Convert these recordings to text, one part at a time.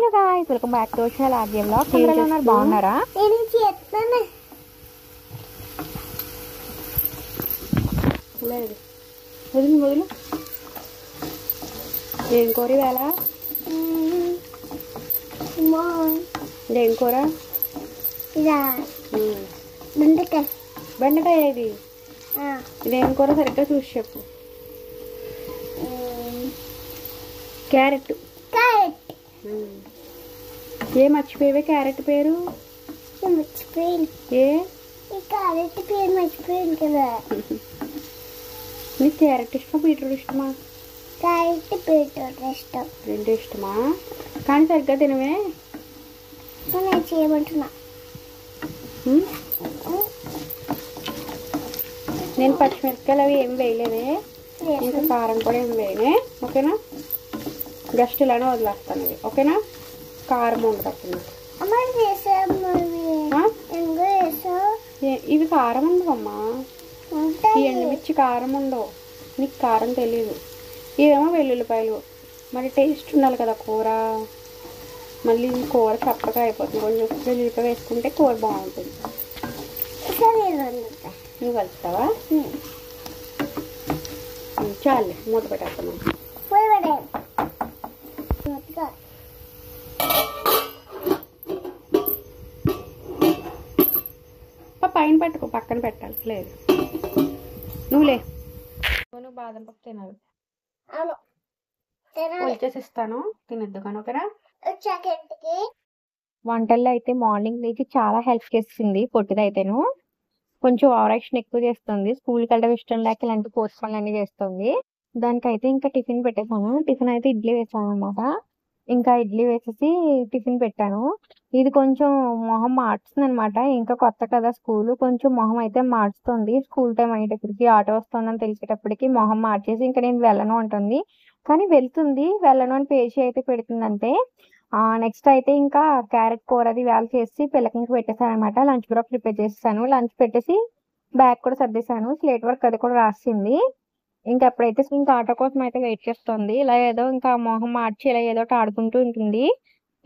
Hello guys, welcome back to our channel RJ vlogs. అందరూ ఎలా ఉన్నారు? బాగున్నారా? లేదు వదిలి వదిలి. ఏం కూర వేళ? ఏం కూర? బెండకాయ. ఇది ఇదేం కూర సరిగ్గా చూసి చెప్పు. క్యారెట్. ఏ మర్చిపోయేవే క్యారెట్ పేరు? మర్చిపోయింది. ఏ క్యారెట్ పేరు మర్చిపోయింది కదా. నీకు క్యారెట్ ఇష్టమా బీట్రూట్ ఇష్టమా? క్యారెట్ బీట్రూట్ ఇష్టం. రెండు ఇష్టమా? కానీ సరిగ్గా తినవే. నేను చేయమంటున్నా. నేను పచ్చిమిరపకాయలు అవి ఏం వేయలేదే, ఇంకా కారం కూడా ఏం వేయనే. ఓకేనా? జస్ట్ ఇలానే వదిలేస్తాను ఇది. ఓకేనా? కారం ఉండదు అప్పుడు. ఇవి కారం ఉండవమ్మా. ఈ ఎండుమిర్చి కారం ఉండవు. నీకు కారం తెలీదు. ఇవేమో వెల్లుల్లిపాయలు. మరి టేస్ట్ ఉండాలి కదా కూర. మళ్ళీ కూర చప్పగా అయిపోతుంది. కొంచెం వెల్లుల్లిపాయ వేసుకుంటే కూర బాగుంటుంది. నువ్వు కలుస్తావా? చాలే, మూత పెట్టేస్తాను. పైన పెట్టుకో, పక్కన పెట్టాలి. లేదు నువ్వులే. నువ్వు బాదం పప్పు తినాలి. వచ్చేసి ఇస్తాను, తినద్దు కానీ. ఓకేనా? వంటల్లో అయితే మార్నింగ్ లేచి చాలా హెల్ప్ చేస్తుంది. పొట్టిదైతేను కొంచెం ఓవరాక్షన్ ఎక్కువ చేస్తుంది. స్కూల్కి వెళ్ళడం ఇష్టం లేక ఇలాంటి పోస్ట్ పనులు అన్నీ చేస్తుంది. దానికైతే ఇంకా టిఫిన్ పెట్టేసాను. టిఫిన్ అయితే ఇడ్లీ వేసాను అనమాట. ఇంకా ఇడ్లీ వేసేసి టిఫిన్ పెట్టాను. ఇది కొంచెం మొహం మార్చుతుంది అనమాట. ఇంకా కొత్త కదా స్కూల్, కొంచెం మొహం అయితే మార్చుతుంది. స్కూల్ టైం అయ్యేటప్పటికి ఆటో వస్తుందని తెలిసేటప్పటికి మొహం మార్చేసి ఇంకా నేను వెళ్ళను అంటుంది. కానీ వెళ్తుంది. వెళ్ళను అని పేచి అయితే పెడుతుంది అంతే. నెక్స్ట్ అయితే ఇంకా క్యారెట్ కూర అది వేళ చేసి పిల్లకి పెట్టేసాను అనమాట. లంచ్ కూడా ప్రిపేర్ చేసేసాను. లంచ్ పెట్టేసి బ్యాగ్ కూడా సర్దేశాను. స్లేట్ వర్క్ అది కూడా రాసింది. ఇంకా ఎప్పుడైతే ఇంకా ఆటో కోసం అయితే వెయిట్ చేస్తుంది. ఇలా ఏదో ఇంకా మొహం మార్చి ఇలా ఏదో ఒకటి ఆడుకుంటూ ఉంటుంది.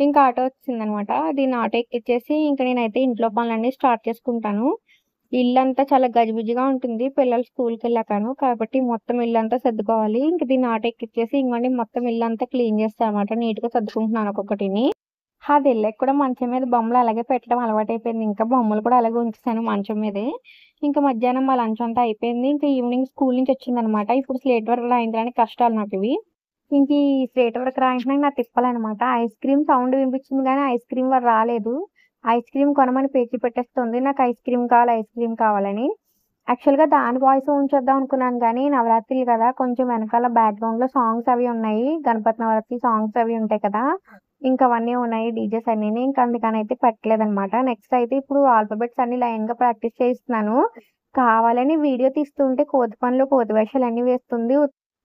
ఇంకా ఆటో వచ్చింది అనమాట. దీన్ని ఆటో ఎక్కిచ్చేసి ఇంకా నేనైతే ఇంట్లో పనులన్నీ స్టార్ట్ చేసుకుంటాను. ఇల్లంతా చాలా గజిబిజిగా ఉంటుంది పిల్లలు స్కూల్కి వెళ్ళాకను, కాబట్టి మొత్తం ఇల్లంతా సర్దుకోవాలి. ఇంక దీన్ని ఆటో ఎక్కిచ్చేసి ఇంకోండి మొత్తం ఇల్లంతా క్లీన్ చేస్తాను అనమాట. నీట్గా సర్దుకుంటున్నాను ఒక్కొక్కటిని. అది వెళ్ళాక కూడా మంచం మీద బొమ్మలు అలాగే పెట్టడం అలవాటు అయిపోయింది. ఇంకా బొమ్మలు కూడా అలాగే ఉంచేసాను మంచం మీదే. ఇంకా మధ్యాహ్నం మా లంచ్ అంతా అయిపోయింది. ఇంకా ఈవినింగ్ స్కూల్ నుంచి వచ్చింది అనమాట. ఇప్పుడు స్లేట్ వర్క్ రాయించడానికి కష్టాలు నాకు ఇవి. ఇంక ఈ స్లేట్ వర్క్ రాయించడానికి నాకు తిప్పాలన్నమాట. ఐస్ క్రీమ్ సౌండ్ వినిపించింది కానీ ఐస్ క్రీమ్ వాడు రాలేదు. ఐస్ క్రీమ్ కొనమని పేచి పెట్టేస్తుంది. నాకు ఐస్ క్రీమ్ కావాలని. యాక్చువల్గా దాని వాయిస్ ఉంచేద్దాం అనుకున్నాను కానీ నవరాత్రులు కదా, కొంచెం వెనకాల బ్యాక్గ్రౌండ్ లో సాంగ్స్ అవి ఉన్నాయి. గణపతి నవరాత్రి సాంగ్స్ అవి ఉంటాయి కదా, ఇంకా అవన్నీ ఉన్నాయి డీజేస్ అన్ని. ఇంకా అందుకని అయితే పెట్టలేదు అనమాట. నెక్స్ట్ అయితే ఇప్పుడు ఆల్ఫాబెట్స్ అన్ని లైన్ గా ప్రాక్టీస్ చేస్తున్నాను. కావాలని వీడియో తీస్తుంటే కోతి పనులు కోతి వేషాలు అన్ని వేస్తుంది.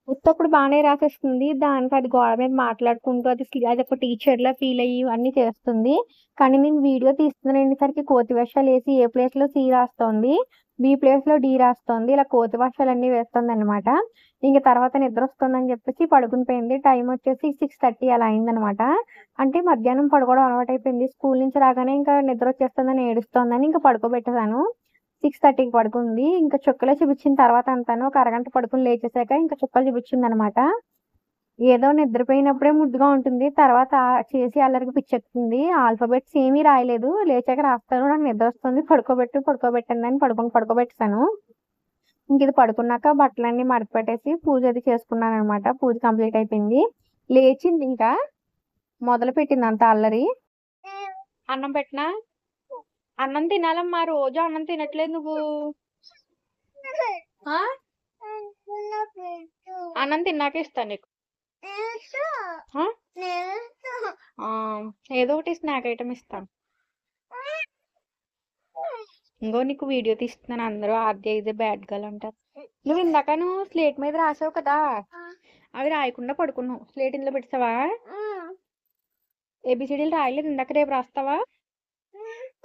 ఉత్తప్పుడు బాగానే రాసేస్తుంది. దానికి అది గోడ మీద మాట్లాడుకుంటూ అది ఒక టీచర్ లా ఫీల్ అయ్యి ఇవన్నీ చేస్తుంది. కానీ నేను వీడియో తీస్తున్నసరికి కోతి వేషాలు వేసి ఏ ప్లేస్ లో సి రాస్తోంది, బి ప్లేస్ లో డి రాస్తోంది. ఇలా కోతి వేషాలు అన్ని వేస్తుంది అనమాట. ఇంకా తర్వాత నిద్ర వస్తుందని చెప్పేసి పడుకుని పోయింది. టైం వచ్చేసి 6:30 అలా అయిందనమాట. అంటే మధ్యాహ్నం పడుకోవడం అలవాటు అయిపోయింది. స్కూల్ నుంచి రాగానే ఇంకా నిద్ర వచ్చేస్తుందని ఏడుస్తోందని ఇంకా పడుకోబెట్టేసాను. 6:30కి పడుకుంది. ఇంకా చుక్కలే చూపించిన తర్వాత అంతాను ఒక అరగంట పడుకుని లేచేసాక ఇంకా చుక్కలు చూపించింది అనమాట. ఏదో నిద్రపోయినప్పుడే ముద్దుగా ఉంటుంది, తర్వాత చేసి అల్లరికి పిచ్చెక్కుతుంది. ఆల్ఫాబెట్స్ ఏమీ రాయలేదు. లేచాక రాస్తాను. నాకు నిద్ర వస్తుంది, పడుకోబెట్టండి అని పడుకోబెట్టాను. ఇంక ఇది పడుకున్నాక బట్టలన్నీ మడతపెట్టేసి పూజ అది చేసుకున్నాను అనమాట. పూజ కంప్లీట్ అయిపోయింది. లేచింది, ఇంకా మొదలు పెట్టింది అంత అల్లరి. అన్నం పెట్టినా? అన్నం తినాలమ్మా, రోజు అన్నం తినట్లేదు నువ్వు. అన్నం తిన్నాక ఇస్తాను నీకు. ఏదో ఒకటి స్నాక్ ఐటమ్ ఇస్తాను. ఇంకో నీకు వీడియో తీస్తున్నాను. అందరూ ఆద్య ఇదే బ్యాడ్ గర్ల్ అంటారు. నువ్వు ఇందాక స్లేట్ మీద రాసావు కదా, అవి రాయకుండా పడుకున్నావు. స్లేట్ ఇందులో పెట్టావా? ఏబిసిడీలు రాయలేదు ఇందాక. రేపు రాస్తావా?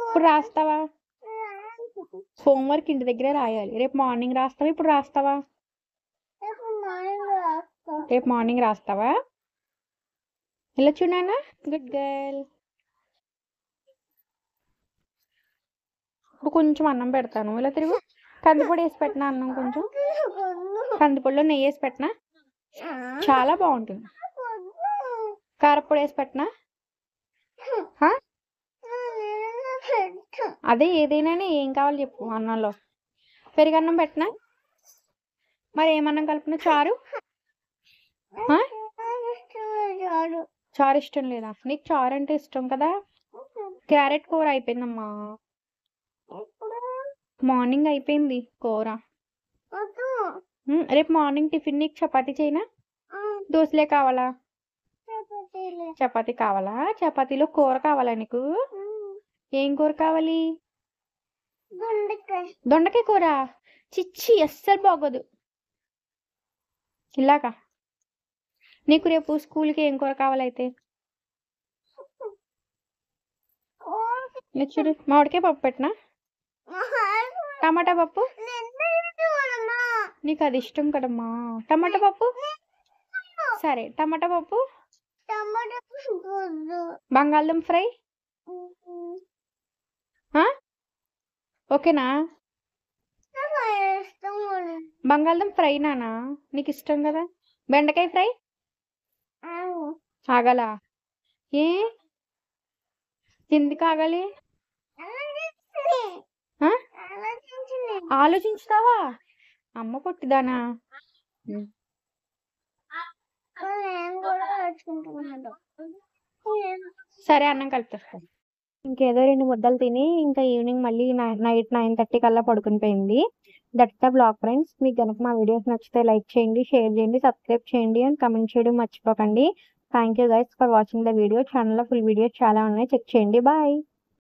ఇప్పుడు రాస్తావా? హోంవర్క్ ఇంటి దగ్గరే రాయాలి. రేపు మార్నింగ్ రాస్తావా? ఇప్పుడు రాస్తావా? రేపు మార్నింగ్ రాస్తావా? ఇలా చూడనా, గుడ్ గర్ల్. ఇప్పుడు కొంచెం అన్నం పెడతాను, ఇలా తిరుగు. కందిపొడి వేసి పెట్టినా అన్నం, కొంచెం కందిపొడిలో నెయ్యి వేసి పెట్టినా చాలా బాగుంటుంది. కారపొడి వేసి పెట్టినా అదే ఏదైనా ఏం కావాలి చెప్పు. అన్నంలో పెరుగన్నం పెట్టినా, మరి ఏమన్నం కలిపిన? చారు చారు ఇష్టం లేదా నీకు? చారు అంటే ఇష్టం కదా. క్యారెట్ కూర అయిపోయిందమ్మా, మార్నింగ్ అయిపోయింది కూర. రేపు మార్నింగ్ టిఫిన్ నీకు చపాతీ చేయనా, దోశలే కావాలా? చపాతీ కావాలా? చపాతీలో కూర కావాలా నీకు? ఏం కూర కావాలి? దొండకాయ కూర? చిచ్చి, అస్సలు బాగోదు. ఇలాగా నీకు రేపు స్కూల్కి ఏం కూర కావాలైతే? చూడు, మామిడికాయ పప్పు పెట్టినా, టమాటా పప్పు. నీకు అది ఇష్టం కదమ్మా, టమాటా పప్పు. సరే, టమాటా పప్పు. బంగాళదుంప ఫ్రై ఓకేనా? బంగాళదుంప ఫ్రై నానా నీకు ఇష్టం కదా. బెండకాయ ఫ్రై ఆగాలా? ఏ ఎందుకు ఆగాలి? ఆలోచించుతావా? అమ్మ పొట్టిదానా. సరే, అన్నం కలుపుతా. ఇంకేదో 2 ముద్దలు తిని ఇంకా ఈవినింగ్ మళ్ళీ నైట్ 9:30 కల్లా పడుకుని పోయింది. That's the blog friends. మీకు కనుక మా వీడియోస్ నచ్చితే లైక్ చేయండి, షేర్ చేయండి, సబ్స్క్రైబ్ చేయండి అండ్ కమెంట్ చేయడం మర్చిపోకండి. Thank you guys for watching the video. ఛానల్లో ఫుల్ వీడియోస్ చాలా ఉన్నాయి, చెక్ చేయండి. బాయ్.